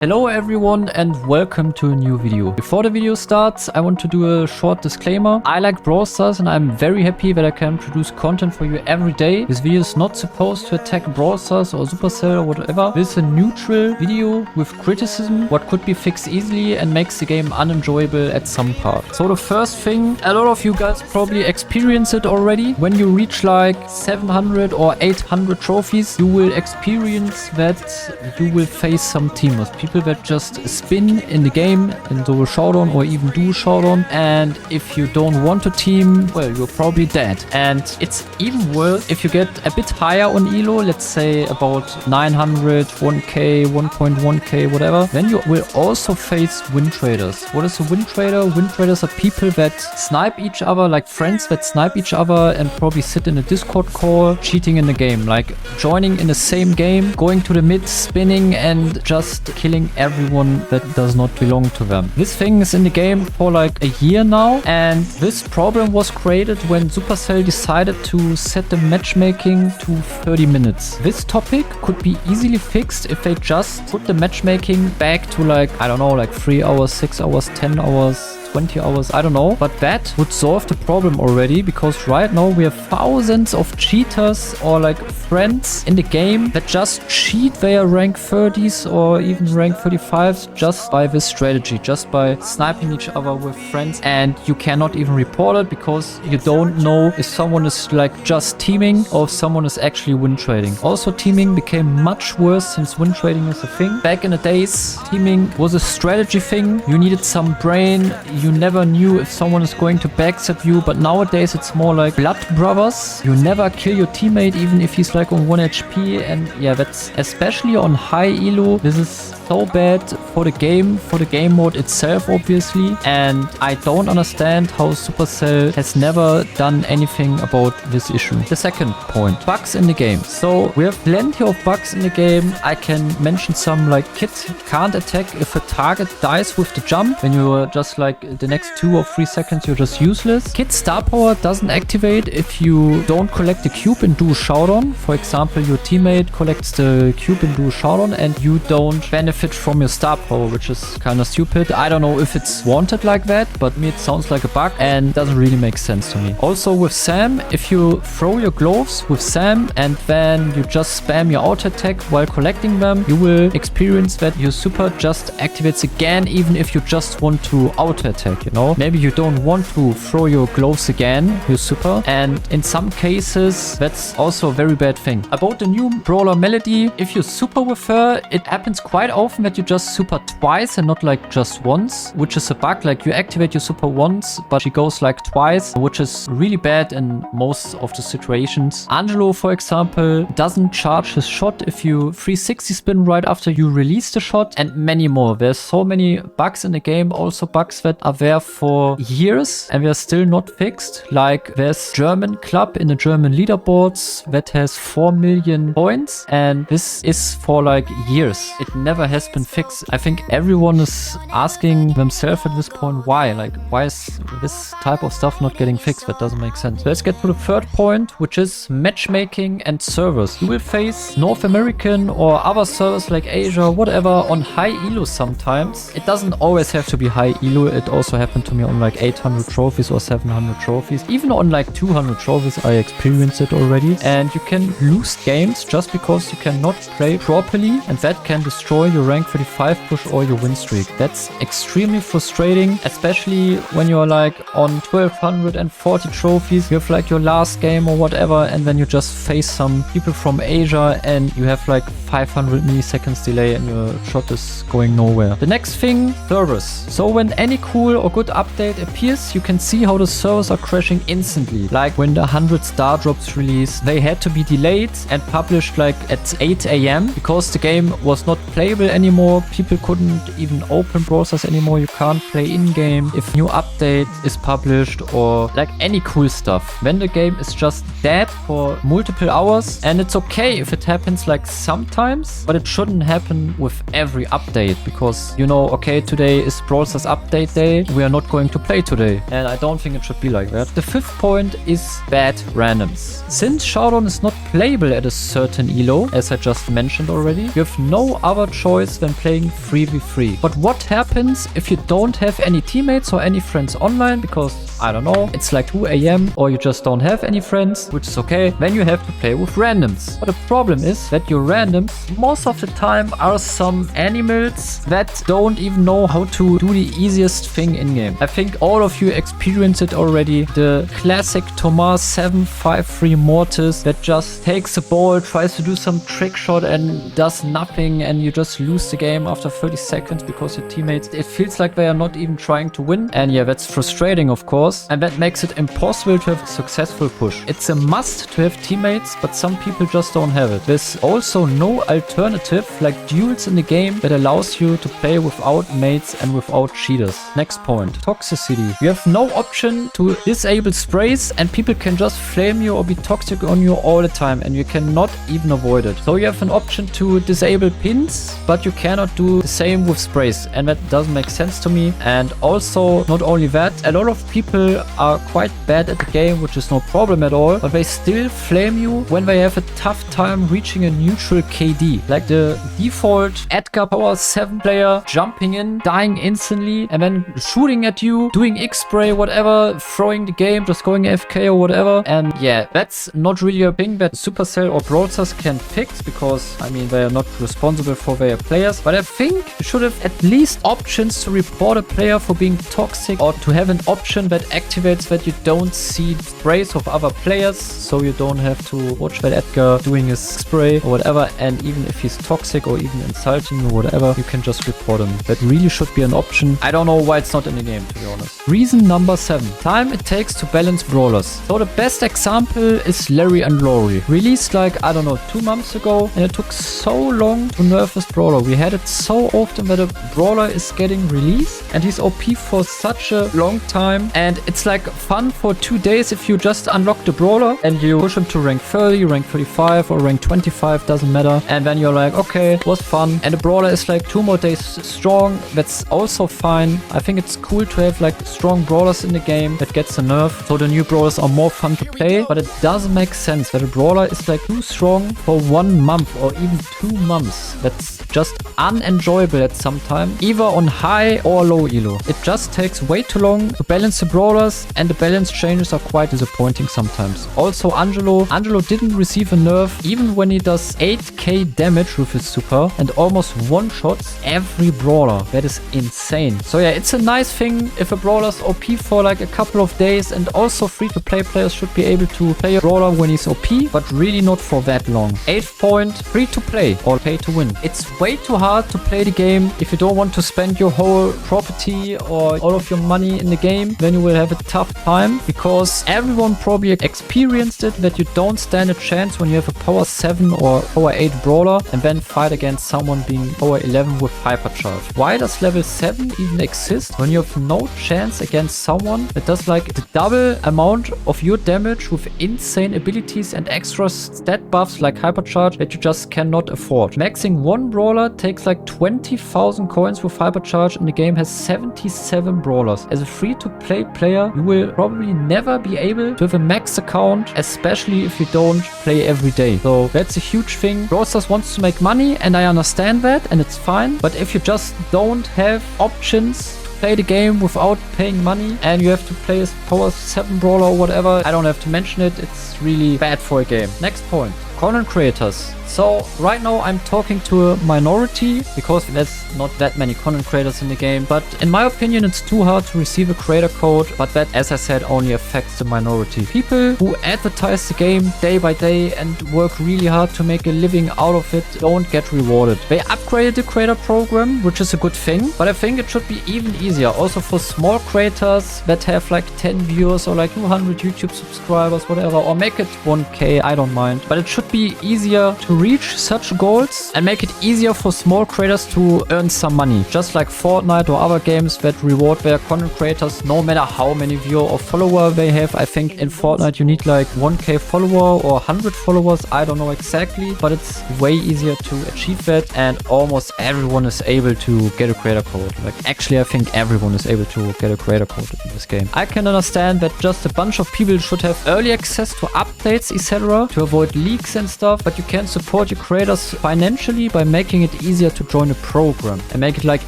Hello everyone and welcome to a new video. Before the video starts, I want to do a short disclaimer. I like Brawlstars and I'm very happy that I can produce content for you every day. This video is not supposed to attack Brawlstars or Supercell or whatever. This is a neutral video with criticism, what could be fixed easily and makes the game unenjoyable at some part. So the first thing, a lot of you guys probably experience it already. When you reach like 700 or 800 trophies, you will experience that you will face some teamers. People that just spin in the game and do a showdown or even do a showdown, and if you don't want to team, well, you're probably dead. And it's even worse if you get a bit higher on elo, let's say about 900, 1k, 1.1k, whatever, then you will also face win traders. What is a win trader? Win traders are people that snipe each other, like friends that snipe each other and probably sit in a Discord call, cheating in the game, like joining in the same game, going to the mid, spinning and just killing everyone that does not belong to them. This thing is in the game for like a year now, and this problem was created when Supercell decided to set the matchmaking to 30 minutes. This topic could be easily fixed if they just put the matchmaking back to like, I don't know, like 3 hours, 6 hours, 10 hours, 20 hours, I don't know, but that would solve the problem already, because right now we have thousands of cheaters or like friends in the game that just cheat their rank 30s or even rank 35s just by this strategy, just by sniping each other with friends, and you cannot even report it because you don't know if someone is like just teaming or if someone is actually win trading. Also, teaming became much worse since win trading is a thing. Back in the days, teaming was a strategy thing. You needed some brain. You never knew if someone is going to backstab you, but nowadays it's more like blood brothers. You never kill your teammate even if he's like on 1 HP, and yeah, that's especially on high elo. This is so bad for the game mode itself, obviously, and I don't understand how Supercell has never done anything about this issue. The second point, bugs in the game. So we have plenty of bugs in the game. I can mention some, like Kit can't attack if a target dies with the jump. When you are just like the next 2 or 3 seconds, you're just useless. Kit star power doesn't activate if you don't collect the cube and do a showdown. For example, your teammate collects the cube and do a showdown and you don't benefit from your star power, which is kind of stupid. I don't know if it's wanted like that, but me it sounds like a bug and doesn't really make sense to me. Also with Sam, if you throw your gloves with Sam and then you just spam your auto attack while collecting them, you will experience that your super just activates again even if you just want to auto attack, you know? Maybe you don't want to throw your gloves again, your super, and in some cases that's also a very bad thing. About the new brawler Melody, if you super with her, it happens quite often that you just super twice and not like just once, which is a bug. Like you activate your super once, but she goes like twice, which is really bad in most of the situations. Angelo, for example, doesn't charge his shot if you 360 spin right after you release the shot, and many more. There's so many bugs in the game, also bugs that are there for years and they're still not fixed. Like there's German club in the German leaderboards that has 4 million points, and this is for like years. It never has been fixed. I think everyone is asking themselves at this point why. Like, why is this type of stuff not getting fixed? That doesn't make sense. Let's get to the third point, which is matchmaking and servers. You will face North American or other servers like Asia, whatever, on high elo sometimes. It doesn't always have to be high elo. It also happened to me on like 800 trophies or 700 trophies. Even on like 200 trophies, I experienced it already. And you can lose games just because you cannot play properly, and that can destroy your rank 35 push or your win streak. That's extremely frustrating, especially when you're like on 1240 trophies. You have like your last game or whatever, and then you just face some people from Asia and you have like 500 milliseconds delay and your shot is going nowhere. The next thing, servers. So when any cool or good update appears, you can see how the servers are crashing instantly. Like when the 100 star drops release, they had to be delayed and published like at 8 AM because the game was not playable anymore. People couldn't even open browsers anymore. You can't play in-game if new update is published or like any cool stuff. When the game is just dead for multiple hours, and it's okay if it happens like sometimes, but it shouldn't happen with every update, because you know, okay, today is Brawlstars update day okay, we are not going to play today. And I don't think it should be like that. The fifth point is bad randoms. Since Showdown is not playable at a certain elo, as I just mentioned already, you have no other choice than playing 3v3. But what happens if you don't have any teammates or any friends online? Because, I don't know, it's like 2 AM or you just don't have any friends, which is okay. Then you have to play with randoms. But the problem is that your randoms most of the time are some animals that don't even know how to do the easiest thing in game. I think all of you experienced it already. The classic Thomas 753 Mortis that just takes the ball, tries to do some trick shot and does nothing, and you just lose the game after 30 seconds because your teammates, it feels like they are not even trying to win. And yeah, that's frustrating, of course, and that makes it impossible to have a successful push. It's a must to have teammates, but some people just don't have it. There's also no alternative like duels in the game that allows you to play without mates and without cheaters. Next point, toxicity. You have no option to disable sprays, and people can just flame you or be toxic on you all the time, and you cannot even avoid it. So you have an option to disable pins, but you cannot do the same with sprays, and that doesn't make sense to me. And also, not only that, a lot of people are quite bad at the game, which is no problem at all, but they still flame you when they have a tough time reaching a neutral KD. Like the default Edgar Power 7 player jumping in, dying instantly, and then shooting at you, doing X-spray, whatever, throwing the game, just going AFK or whatever. And yeah, that's not really a thing that Supercell or Brawlstars can fix, because, I mean, they are not responsible for their players. But I think you should have at least options to report a player for being toxic, or to have an option that activates that you don't see sprays of other players, so you don't have to watch that Edgar doing his spray or whatever. And even if he's toxic or even insulting or whatever, you can just report him. That really should be an option. I don't know why it's not in the game, to be honest. Reason number 7. Time it takes to balance brawlers. So the best example is Larry and Lori. Released like, I don't know, 2 months ago, and it took so long to nerf this brawler. We had it so often that a brawler is getting released and he's OP for such a long time, and it's like fun for 2 days if you just unlock the brawler and you push him to rank 30, rank 35 or rank 25, doesn't matter, and then you're like, okay, it was fun, and the brawler is like 2 more days strong. That's also fine. I think it's cool to have like strong brawlers in the game that gets a nerf, so the new brawlers are more fun to play. But it doesn't make sense that a brawler is like too strong for 1 month or even 2 months. That's just unenjoyable at some time, either on high or low elo. It just takes way too long to balance the brawlers, and the balance changes are quite disappointing sometimes. Also, Angelo didn't receive a nerf even when he does 8k damage with his super and almost one-shots every brawler. That is insane. So yeah, it's a nice thing if a brawler's OP for like a couple of days, and also free-to-play players should be able to play a brawler when he's OP, but really not for that long. 8th point, free-to-play or pay to win. It's way too hard to play the game if you don't want to spend your whole property or all of your money in the game. Then you will have a tough time, because everyone probably experienced it, that you don't stand a chance when you have a power 7 or power 8 brawler and then fight against someone being power 11 with hypercharge. Why does level 7 even exist when you have no chance against someone that does like the double amount of your damage with insane abilities and extra stat buffs like hypercharge that you just cannot afford? Maxing one brawler takes like 20,000 coins with hypercharge, and the game has 77 brawlers. As a free-to-play player, you will probably never be able to have a max account, especially if you don't play every day. So that's a huge thing. Brawlstars wants to make money, and I understand that, and it's fine. But if you just don't have options to play the game without paying money, and you have to play a power 7 brawler or whatever, I don't have to mention it. It's really bad for a game. Next point, content creators. So right now I'm talking to a minority, because there's not that many content creators in the game. But in my opinion, it's too hard to receive a creator code. But that, as I said, only affects the minority. People who advertise the game day by day and work really hard to make a living out of it don't get rewarded. They upgraded the creator program, which is a good thing. But I think it should be even easier also for small creators that have like 10 viewers or like 200 YouTube subscribers, whatever. Or make it 1k, I don't mind. But it should be easier to reach such goals and make it easier for small creators to earn some money. Just like Fortnite or other games that reward their content creators no matter how many viewer or follower they have. I think in Fortnite you need like 1k follower or 100 followers. I don't know exactly, but it's way easier to achieve that, and almost everyone is able to get a creator code. Like actually I think everyone is able to get a creator code in this game. I can understand that just a bunch of people should have early access to updates, etc. to avoid leaks and stuff, but you can support your creators financially by making it easier to join a program and make it like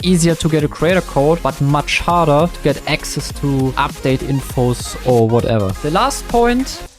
easier to get a creator code, but much harder to get access to update infos or whatever. The last point